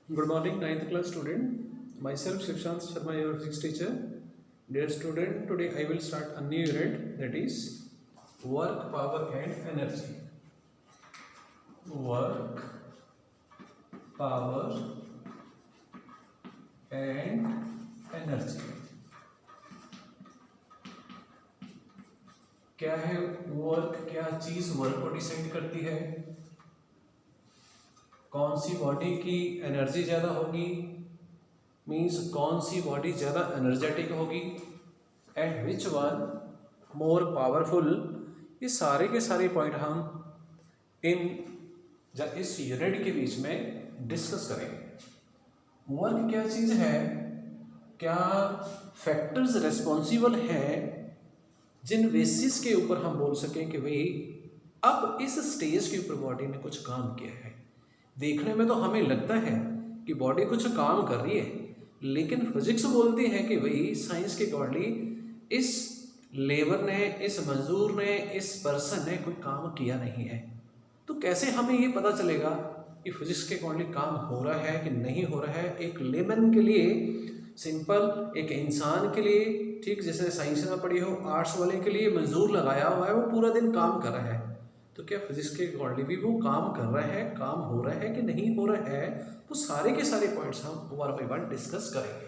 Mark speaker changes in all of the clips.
Speaker 1: Good morning, ninth class student. Myself, Shivshant Sharma, your physics teacher. Dear student, today I will start a new unit, that is work, power and energy. Work, power and energy. क्या है work? क्या चीज work को decide करती है? कौन सी body की energy ज़्यादा होगी, मीन्स कौन सी बॉडी ज़्यादा एनर्जेटिक होगी, and which one more powerful. ये सारे के सारे पॉइंट हम इस यूनिट के बीच में डिस्कस करेंगे। वर्क क्या चीज़ है, क्या फैक्टर्स रेस्पॉन्सिबल हैं जिन बेसिस के ऊपर हम बोल सकें कि भाई अब इस स्टेज के ऊपर बॉडी ने कुछ काम किया है। देखने में तो हमें लगता है कि बॉडी कुछ काम कर रही है, लेकिन फिजिक्स बोलती है कि भाई साइंस के अकॉर्डिंग इस लेबर ने, इस मजदूर ने, इस पर्सन ने कोई काम किया नहीं है। तो कैसे हमें ये पता चलेगा कि फिजिक्स के अकॉर्डिंग काम हो रहा है कि नहीं हो रहा है? एक लेमन के लिए, सिंपल एक इंसान के लिए, ठीक जैसे साइंस में पढ़ी हो, आर्ट्स वाले के लिए मजदूर लगाया हुआ है, वो पूरा दिन काम कर रहा है। तो क्या फिजिक्स के अकॉर्डिंग भी वो काम कर रहा है, काम हो रहा है कि नहीं हो रहा है? तो सारे के सारे पॉइंट्स हम वन बाय वन डिस्कस करेंगे।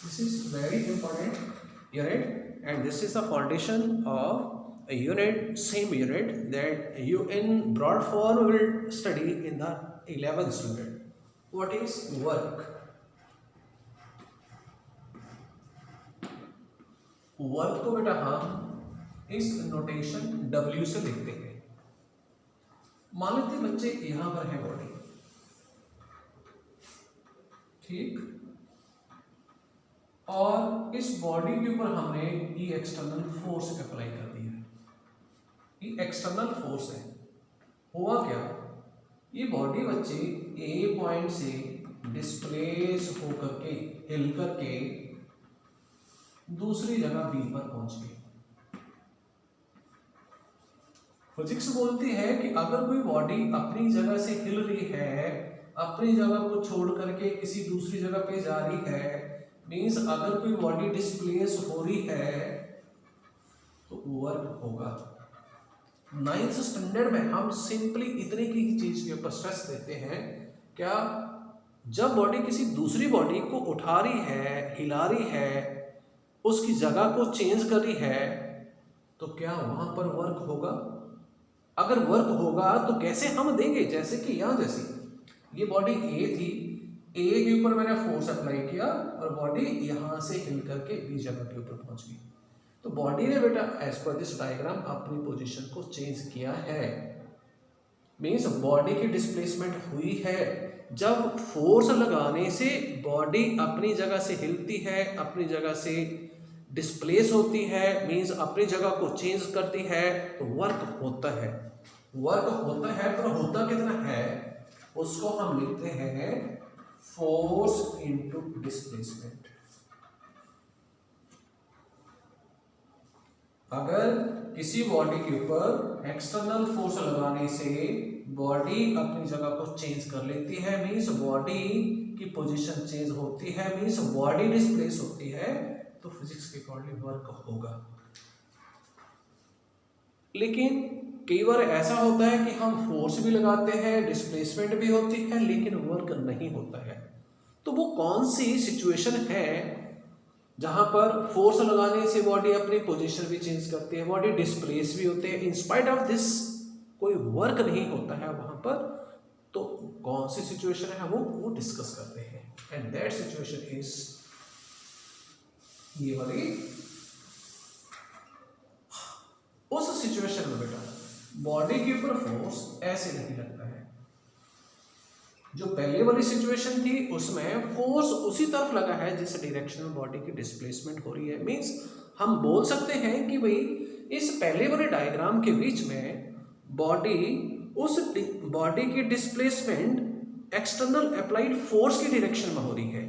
Speaker 1: This is very important unit and this is the foundation of a unit, same unit that you in broad form will study in the 11th unit. What is work? Work को बेटा हम इस notation W से लिखते हैं। मान लेते हैं बच्चे यहां पर है बॉडी, ठीक, और इस बॉडी के ऊपर हमने ये एक्सटर्नल फोर्स अप्लाई कर दिया है। ये एक्सटर्नल फोर्स है। हुआ क्या, ये बॉडी बच्चे ए पॉइंट से डिस्प्लेस होकर के, हिल करके दूसरी जगह बी पर पहुंच गई। फिजिक्स बोलती है कि अगर कोई बॉडी अपनी जगह से हिल रही है, अपनी जगह को छोड़ करके किसी दूसरी जगह पे जा रही है, मींस अगर कोई बॉडी डिस्प्लेस हो रही है तो वर्क होगा। 9th स्टैंडर्ड में हम सिंपली इतने की चीज के ऊपर स्ट्रेस देते हैं, क्या जब बॉडी किसी दूसरी बॉडी को उठा रही है, हिला रही है, उसकी जगह को चेंज कर रही है, तो क्या वहां पर वर्क होगा? अगर वर्क होगा तो कैसे हम देंगे? जैसे कि यहां जैसे ये बॉडी ए थी, ए के ऊपर मैंने फोर्स अप्लाई किया और बॉडी यहां से हिल करके बी जगह के ऊपर पहुंच गई। तो बॉडी ने बेटा एज पर दिस डायग्राम अपनी पोजीशन को चेंज किया है, मीन्स बॉडी की डिस्प्लेसमेंट हुई है। जब फोर्स लगाने से बॉडी अपनी जगह से हिलती है, अपनी जगह से डिस्प्लेस होती है, मीन्स अपनी जगह को चेंज करती है, तो वर्क होता है। वर्क होता है, पर होता कितना है उसको हम लिखते हैं फोर्स इनटू डिस्प्लेसमेंट। अगर किसी बॉडी के ऊपर एक्सटर्नल फोर्स लगाने से बॉडी अपनी जगह को चेंज कर लेती है, मीन्स बॉडी की पोजीशन चेंज होती है, मीन्स बॉडी डिस्प्लेस होती है, तो फिजिक्स के अकॉर्डिंग वर्क होगा। लेकिन कई बार ऐसा होता है कि हम फोर्स भी लगाते हैं, डिस्प्लेसमेंट भी होती है, लेकिन वर्क नहीं होता है। तो वो कौन सी सिचुएशन है जहां पर फोर्स लगाने से बॉडी अपनी पोजीशन भी चेंज करती है, बॉडी डिस्प्लेस भी होते हैं, इन स्पाइट ऑफ दिस कोई वर्क नहीं होता है वहां पर? तो कौन सी सिचुएशन है वो डिस्कस करते हैं, एंड दैट सिचुएशन इज ये वाली। उस सिचुएशन में बेटा बॉडी के ऊपर फोर्स ऐसे नहीं लगता है। जो पहले वाली सिचुएशन थी उसमें फोर्स उसी तरफ लगा है जिस डायरेक्शन में बॉडी की डिस्प्लेसमेंट हो रही है। मींस हम बोल सकते हैं कि भाई इस पहले वाले डायग्राम के बीच में बॉडी, उस बॉडी की डिस्प्लेसमेंट एक्सटर्नल अप्लाइड फोर्स की डायरेक्शन में हो रही है,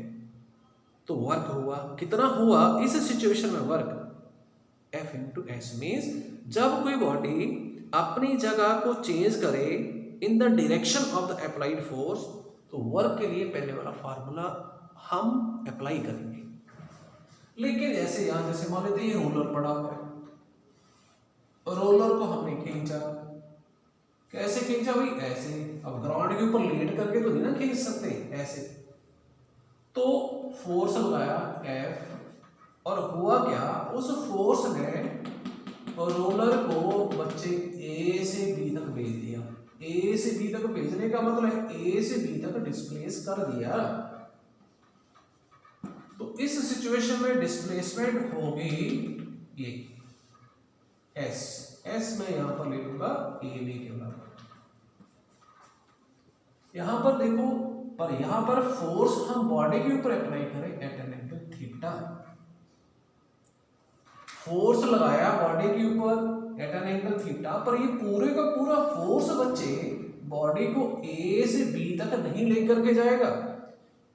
Speaker 1: तो वर्क हुआ। कितना हुआ इस सिचुएशन में work? F into S. Means जब कोई बॉडी अपनी जगह को चेंज करे in the direction of the applied force, तो वर्क के लिए पहले वाला फार्मूला हम अप्लाई करेंगे। लेकिन ऐसे यहां जैसे मान लेते हैं ये रोलर पड़ा हुआ है, रोलर को हमने खींचा, कैसे खींचा भाई? ऐसे। अब ग्राउंड के ऊपर लेट करके तो नहीं ना खींच सकते, ऐसे। तो फोर्स लगाया F, और हुआ क्या, उस फोर्स ने रोलर को बच्चे A से B तक भेज दिया। A से B तक भेजने का मतलब A से B तक डिस्प्लेस कर दिया। तो इस सिचुएशन में डिस्प्लेसमेंट होगी ये S मैं यहां पर ले लूंगा AB के बराबर। यहां पर देखो, पर यहां पर फोर्स हम बॉडी के ऊपर अप्लाई करें at an angle theta. Force लगाया बॉडी के ऊपर एट एन एंगल थीटा, पर ये पूरे का पूरा फोर्स बच्चे बॉडी को A से B तक नहीं लेकर के जाएगा।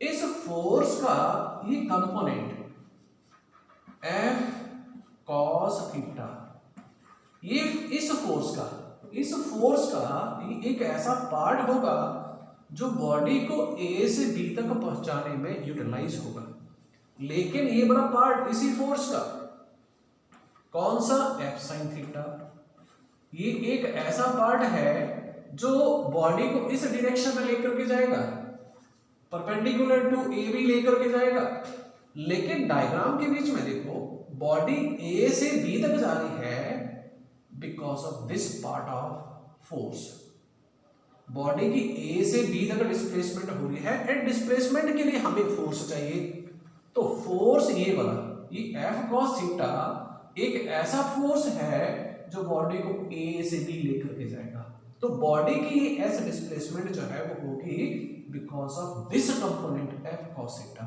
Speaker 1: इस फोर्स का ये कंपोनेंट F cos थीटा, ये इस फोर्स का ये एक ऐसा पार्ट होगा जो बॉडी को A से B तक पहुंचाने में यूटिलाइज होगा। लेकिन ये बड़ा पार्ट इसी फोर्स का कौन सा? F sin theta. ये एक ऐसा पार्ट है जो बॉडी को इस डायरेक्शन में लेकर के जाएगा, परपेंडिकुलर टू AB लेकर के जाएगा। लेकिन डायग्राम के बीच में देखो, बॉडी A से B तक जा रही है because of this part of force. Body की A से B तक डिस्प्लेसमेंट हो रही है, एंड डिस्प्लेसमेंट के लिए हमें फोर्स चाहिए। तो फोर्स ये वाला, ये F cos थीटा एक ऐसा फोर्स है जो बॉडी को A से B लेकर के जाएगा। तो बॉडी की ये S डिस्प्लेसमेंट जो है वो होगी because of this component F cos theta,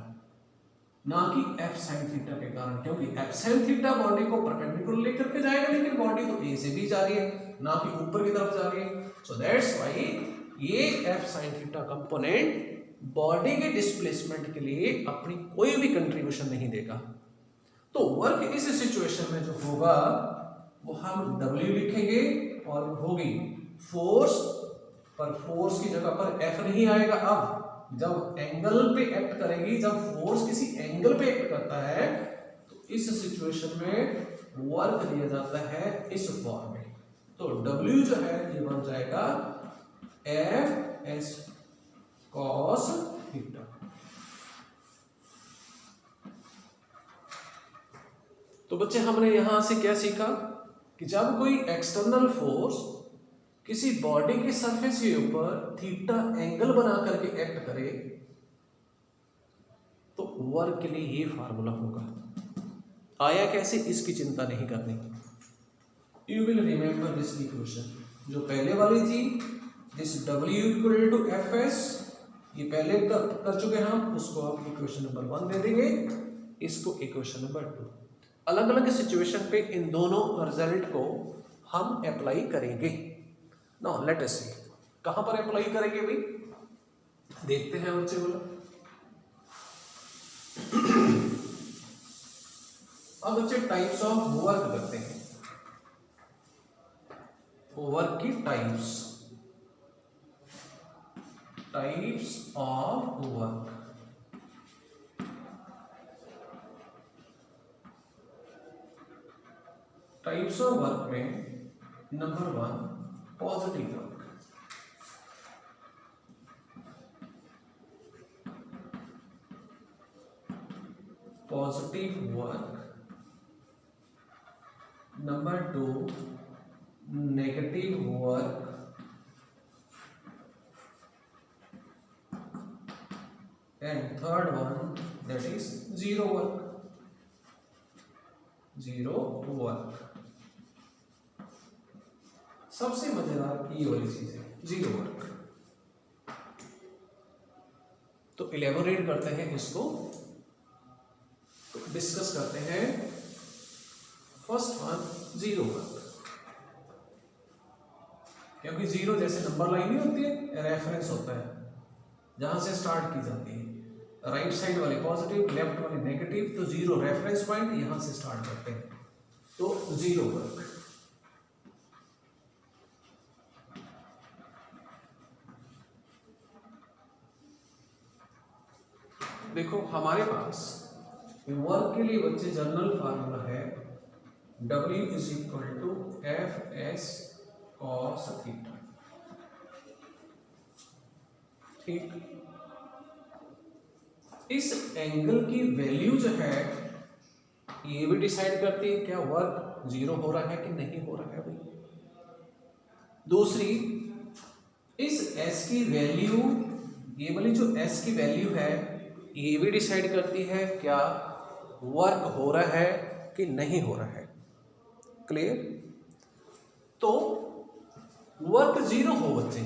Speaker 1: ना कि F sin थीटा के कारण। क्योंकि F sin थीटा बॉडी को परपेंडिकुलर लेकर के जाएगा, लेकिन बॉडी तो A से B जा रही है, ना कि ऊपर की तरफ जा रही है। सो दैट्स व्हाई ये F sin theta component body के डिस्प्लेसमेंट के लिए अपनी कोई भी कंट्रीब्यूशन नहीं देगा। तो वर्क इस सिचुएशन में जो होगा वो हम W लिखेंगे, और होगी फोर्स, पर फोर्स की जगह पर F नहीं आएगा। अब जब एंगल पे एक्ट करेगी, जब फोर्स किसी एंगल पे एक्ट करता है, तो इस सिचुएशन में वर्क दिया जाता है इस फॉर्म में। तो W जो है ये बन जाएगा F S cos थीटा। तो बच्चे हमने यहां से क्या सीखा कि जब कोई एक्सटर्नल फोर्स किसी बॉडी के सरफेस के ऊपर थीटा एंगल बना करके एक्ट करे तो वर्क के लिए ये फार्मूला होगा। आया कैसे, इसकी चिंता नहीं करनी। You will remember this equation जो पहले वाली थी, this W equal to Fs, ये पहले कर चुके हैं हम, उसको आप इक्वेशन नंबर 1 दे देंगे, इसको इक्वेशन नंबर 2। अलग अलग सिचुएशन पे इन दोनों रिजल्ट को हम अप्लाई करेंगे। नाउ लेट अस सी, कहां पर अप्लाई करेंगे भाई, देखते हैं बच्चे बोलो। अब बच्चे टाइप्स ऑफ वर्क करते हैं, वर्क की types of work. Types of work में number 1 positive work. Positive work. Number 2 negative work. And third one that is zero work. Zero work सबसे मजेदार ये वाली चीज है, जीरो वर्क। तो इलेबोरेट करते हैं इसको, तो डिस्कस करते हैं। फर्स्ट वन जीरो वर्क, क्योंकि जीरो जैसे नंबर लाइन नहीं होती है, रेफरेंस होता है जहां से स्टार्ट की जाती है। राइट साइड वाले पॉजिटिव, लेफ्ट वाले नेगेटिव, तो जीरो रेफरेंस पॉइंट, यहां से स्टार्ट करते हैं। तो जीरो वर्क। देखो हमारे पास वर्क के लिए बच्चे जनरल फार्मूला है W is equal to F S cos theta. ठीक, इस एंगल की वैल्यू जो है ये भी डिसाइड करती है क्या वर्क जीरो हो रहा है कि नहीं हो रहा है भाई। दूसरी, इस s की वैल्यू, ये वाली जो s की वैल्यू है ये भी डिसाइड करती है क्या वर्क हो रहा है कि नहीं हो रहा है। क्लियर? तो वर्क जीरो हो बच्चे,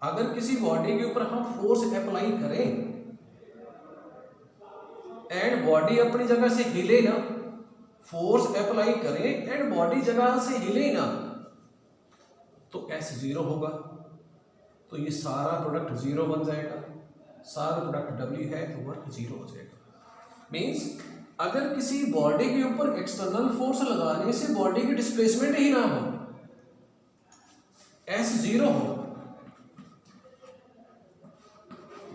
Speaker 1: अगर किसी बॉडी के ऊपर हम फोर्स अप्लाई करें एंड बॉडी अपनी जगह से हिले ना, फोर्स अप्लाई करें एंड बॉडी जगह से हिले ना, तो S जीरो होगा। तो ये सारा प्रोडक्ट जीरो बन जाएगा, सारा प्रोडक्ट W है तो वर्क जीरो हो जाएगा। मीन्स अगर किसी बॉडी के ऊपर एक्सटर्नल फोर्स लगाने से बॉडी की डिस्प्लेसमेंट ही ना हो, S जीरो हो,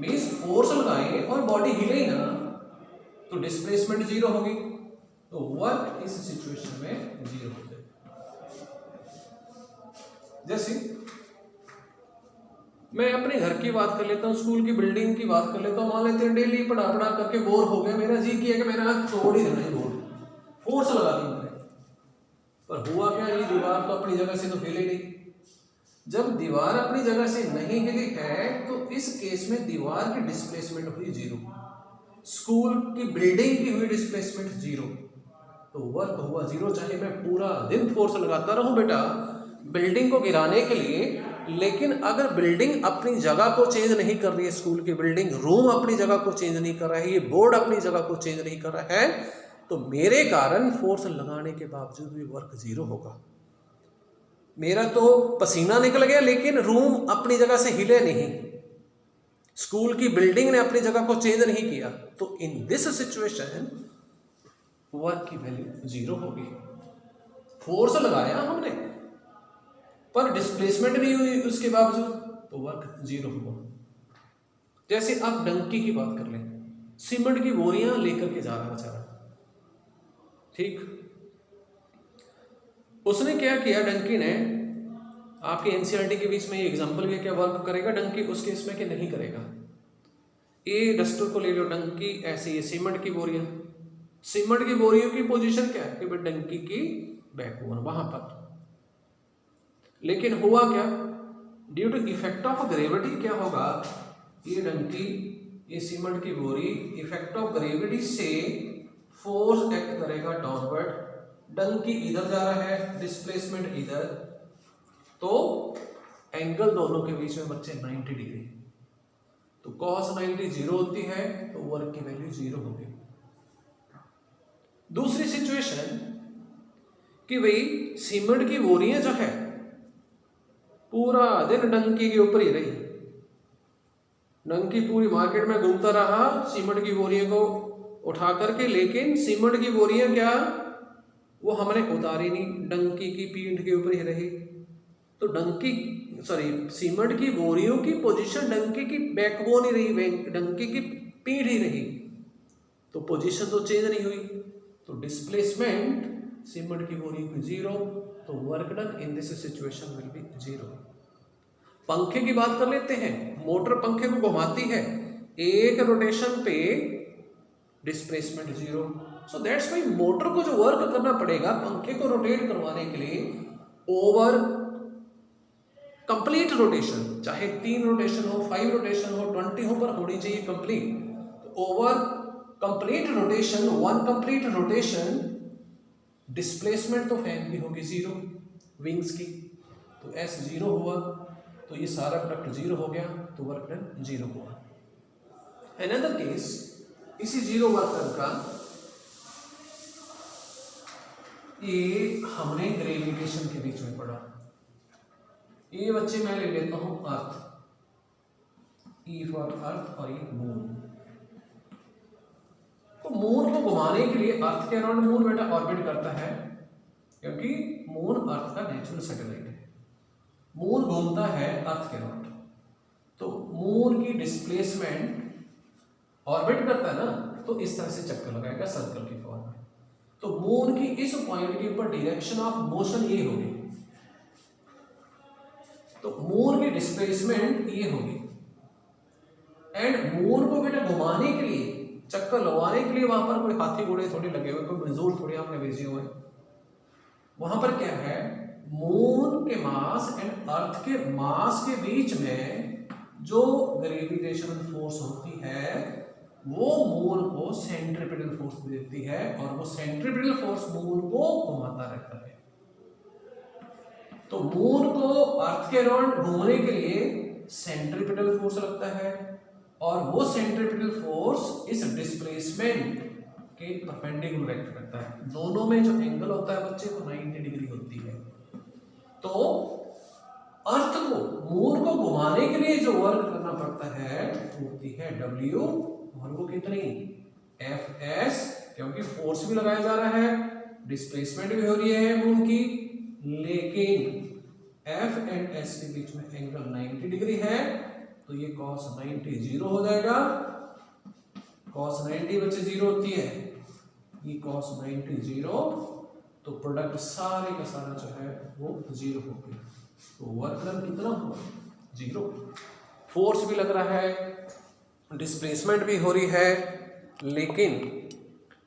Speaker 1: मीन्स फोर्स लगाए और बॉडी हिले ही ना, तो डिस्प्लेसमेंट जीरो होगी, तो वर्क इस सिचुएशन में जीरो हो जाएगा। जैसे मैं अपने घर की बात कर लेता हूँ, स्कूल की बिल्डिंग की बात कर लेता हूँ, मान लेते हैं डेली पढ़ा पढ़ा करके बोर हो गया, मेरा जी किया कि मैंने आज तोड़ ही देना है बोर्ड, फोर्स लगा दी मैंने, पर हुआ क्या, ये दीवार तो अपनी जगह से तो हिले नहीं। जब दीवार अपनी जगह से नहीं हिली है तो इस केस में दीवार की डिस्प्लेसमेंट हुई जीरो, स्कूल की बिल्डिंग की हुई डिस्प्लेसमेंट जीरो, तो वर्क हुआ जीरो। चाहे मैं पूरा दिन फोर्स लगाता रहूं बेटा बिल्डिंग को गिराने के लिए, लेकिन अगर बिल्डिंग अपनी जगह को चेंज नहीं कर रही है, स्कूल की बिल्डिंग, रूम अपनी जगह को चेंज नहीं कर रहा है, ये बोर्ड अपनी जगह को चेंज नहीं कर रहा है, तो मेरे कारण फोर्स लगाने के बावजूद भी वर्क जीरो होगा। मेरा तो पसीना निकल गया लेकिन रूम अपनी जगह से हिले नहीं, स्कूल की बिल्डिंग ने अपनी जगह को चेंज नहीं किया, तो इन दिस सिचुएशन वर्क की वैल्यू जीरो होगी। फोर्स लगाया हमने पर डिस्प्लेसमेंट नहीं हुई उसके बावजूद, तो वर्क जीरो हुआ। जैसे आप डंकी की बात कर लें, सीमेंट की बोरियां लेकर के जा रहा बेचारा, ठीक, उसने क्या किया, डंकी ने, आपके एनसीईआरटी के बीच में ये एग्जांपल भी क्या वर्क करेगा डंकी, उसके इसमें कि नहीं करेगा। ये डस्टर को ले लो, डंकी ऐसे, ये सीमेंट की बोरियां, सीमेंट की बोरियों की पोजीशन क्या है कि भाई डंकी की बैकबोन वहां पर, लेकिन हुआ क्या, due to effect of gravity क्या होगा, ये डंकी, ये सीमेंट की बोरी इफेक्ट ऑफ ग्रेविटी से फोर्स एक्ट करेगा डाउनवर्ड, डंकी इधर जा रहा है, डिस्प्लेसमेंट इधर, तो एंगल दोनों के बीच में बच्चे 90 डिग्री, तो cos 90 जीरो होती है तो वर्क की वैल्यू जीरो होगी। दूसरी सिचुएशन कि भाई सीमेंट की बोरियां जो है पूरा दिन डंकी के ऊपर ही रही, डंकी पूरी मार्केट में घूमता रहा सीमेंट की बोरियों को उठा करके, लेकिन सीमेंट की बोरियां क्या वो हमने उतारी नहीं, डंकी की पीठ के ऊपर ही रही, तो सीमेंट की बोरियों की पोजीशन डंकी की बैकबोन ही रही, डंकी की पीठ ही रही, तो पोजीशन तो चेंज नहीं हुई, तो डिस्प्लेसमेंट सीमेंट की बोरी की जीरो, तो work done in this situation will be zero. पंखे की बात कर लेते हैं, मोटर पंखे को घुमाती है, एक रोटेशन पे displacement zero, so that's why motor को जो वर्क करना पड़ेगा पंखे को रोटेट करवाने के लिए ओवर कंप्लीट रोटेशन, चाहे 3 रोटेशन हो, 5 रोटेशन हो, 20 हो, पर होनी चाहिए complete, over complete rotation, 1 complete rotation, displacement तो फैन की होगी जीरो विंग्स की, तो S जीरो हुआ, तो ये सारा प्रोडक्ट जीरो हो गया, तो वर्क डन जीरो हुआ। अनदर केस, इसी जीरो वर्क का ये हमने ग्रेविटेशन के बीच में पढ़ा, ये बच्चे मैं ले लेता हूं अर्थ, ई फॉर अर्थ, और ये मून, तो मून को घुमाने के लिए अर्थ के अराउंड मून बेटा ऑर्बिट करता है, क्योंकि मून अर्थ का नेचुरल सैटेलाइट है, मून घूमता है अर्थ के अराउंड, तो मून की डिस्प्लेसमेंट ऑर्बिट करता है ना, तो इस तरह से चक्कर लगाएगा सर्कल की फॉर्म में। तो मून की इस पॉइंट के ऊपर डायरेक्शन ऑफ मोशन ये होगी, तो मून की डिस्प्लेसमेंट ये होगी। एंड मून को बेटा घुमाने के लिए, चक्कर लगवाने के लिए वहां पर कोई हाथी घोड़े थोड़ी लगे हुए, कोई मजदूर थोड़ी आपने भेजे हुए। वहां पर क्या है, मून के मास एंड अर्थ के मास के बीच में जो ग्रेविटेशनल फोर्स होती है वो मून को सेंट्रीपिटल फोर्स देती है, और वो सेंट्रीपिटल फोर्स मून को घुमाता रहता है। तो मून को अर्थ के अराउंड घूमने के लिए सेंट्रीपिटल फोर्स लगता है, और वो सेंट्रीपिटल फोर्स इस डिस्प्लेसमेंट के परपेंडिकुलर एक्ट करता है। दोनों में जो एंगल होता है बच्चे को 90 डिग्री होती है। तो अर्थ को, मून को घुमाने के लिए जो वर्क करना पड़ता है होती है W, और वो कितनी, Fs, क्योंकि फोर्स भी लगाया जा रहा है, डिस्प्लेसमेंट भी हो रही है मून की, लेकिन F एंड S के बीच में एंगल 90 डिग्री है, तो ये cos 90 जीरो हो जाएगा। cos 90 बच्चे जीरो होती है, ये cos 90 जीरो, तो प्रोडक्ट सारे का सारा जो है वो जीरो हो गया। तो वर्क डन कितना हुआ, जीरो। फोर्स भी लग रहा है, डिस्प्लेसमेंट भी हो रही है, लेकिन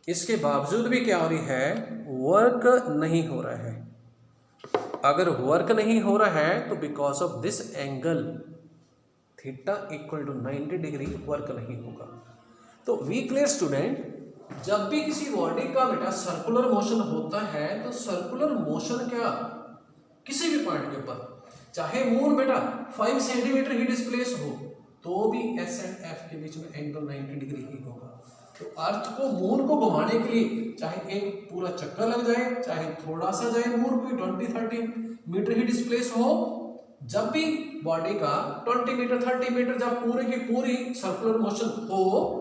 Speaker 1: इसके बावजूद भी क्या हो रही है, वर्क नहीं हो रहा है। अगर वर्क नहीं हो रहा है तो because of this angle theta equal to 90 degree work नहीं होगा। तो वी क्लियर स्टूडेंट, जब भी किसी बॉडी का बेटा सर्कुलर मोशन होता है तो सर्कुलर मोशन क्या, किसी भी पॉइंट के ऊपर, चाहे मून बेटा 5 सेंटीमीटर ही डिस्प्लेस हो तो भी S एंड F के बीच में एंगल 90 डिग्री ही होगा। तो अर्थ को, मून को घुमाने के लिए चाहे एक पूरा चक्कर लग जाए, चाहे थोड़ा सा जाए, मून कोई 20-30 मीटर ही डिस्प्लेस हो, जब भी बॉडी का 20 मीटर 30 मीटर जब पूरे की पूरी सर्कुलर मोशन हो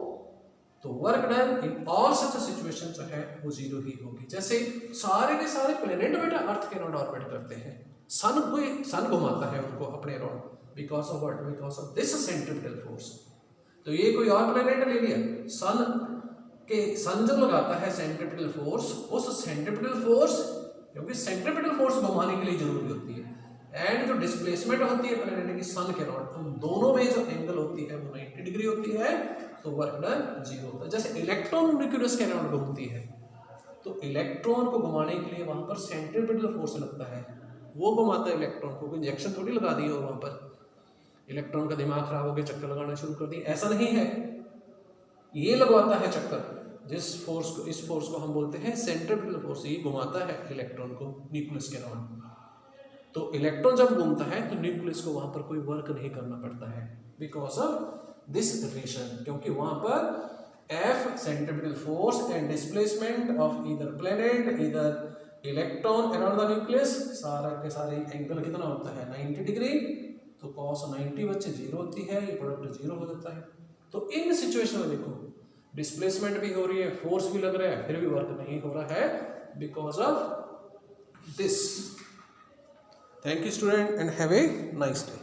Speaker 1: तो work done in all such situation जो है वो जीरो ही होगी। जैसे सारे के सारे प्लेनेट बेटा अर्थ के अराउंड ऑर्बिट करते हैं, सन घुमाता है उनको अपने around, because of what, because of this centripetal force. तो ये कोई और प्लेनेट ले लिया, सन जब लगाता है सेंट्रीपिटल फोर्स, उस सेंट्रीपिटल फोर्स, क्योंकि सेंट्रीपिटल फोर्स घुमाने के लिए जरूरी होती है, एंड जो डिस्प्लेसमेंट होती है प्लेनेट की सन के अराउंड, उन दोनों में जो एंगल होती है वो 90 डिग्री होती है, तो वर्क डन जीरो होता है। जैसे इलेक्ट्रॉन न्यूक्लियस के अराउंड घूमती है, तो इलेक्ट्रॉन को घुमाने के लिए वहां पर सेंट्रीपिटल फोर्स लगता है, वो घुमाता है इलेक्ट्रॉन को। कोई इंजेक्शन थोड़ी लगा दी और वहां पर इलेक्ट्रॉन का दिमाग खराब हो गया चक्कर लगाना शुरू कर दिया, ऐसा नहीं है। ये लगवाता है चक्कर, जिस फोर्स को, इस फोर्स को हम बोलते हैं सेंट्रीपिटल फोर्स, ये घुमाता है इलेक्ट्रॉन को न्यूक्लियस के अराउंड। तो इलेक्ट्रॉन जब घूमता है तो न्यूक्लियस को वहां पर कोई वर्क नहीं करना पड़ता है, बिकॉज ऑफ दिस रिलेशन, क्योंकि वहां पर F centripetal force and displacement of either planet either electron around the nucleus, सारा के सारे एंगल कितना होता है 90 डिग्री, तो cos 90 बच्चे जीरो होती है, ये प्रोडक्ट जीरो हो जाता है। तो इन सिचुएशन में देखो डिस्प्लेसमेंट भी हो रही है, फोर्स भी लग रहा है, फिर भी वर्क नहीं हो रहा है because of this. Thank you student and have a nice day.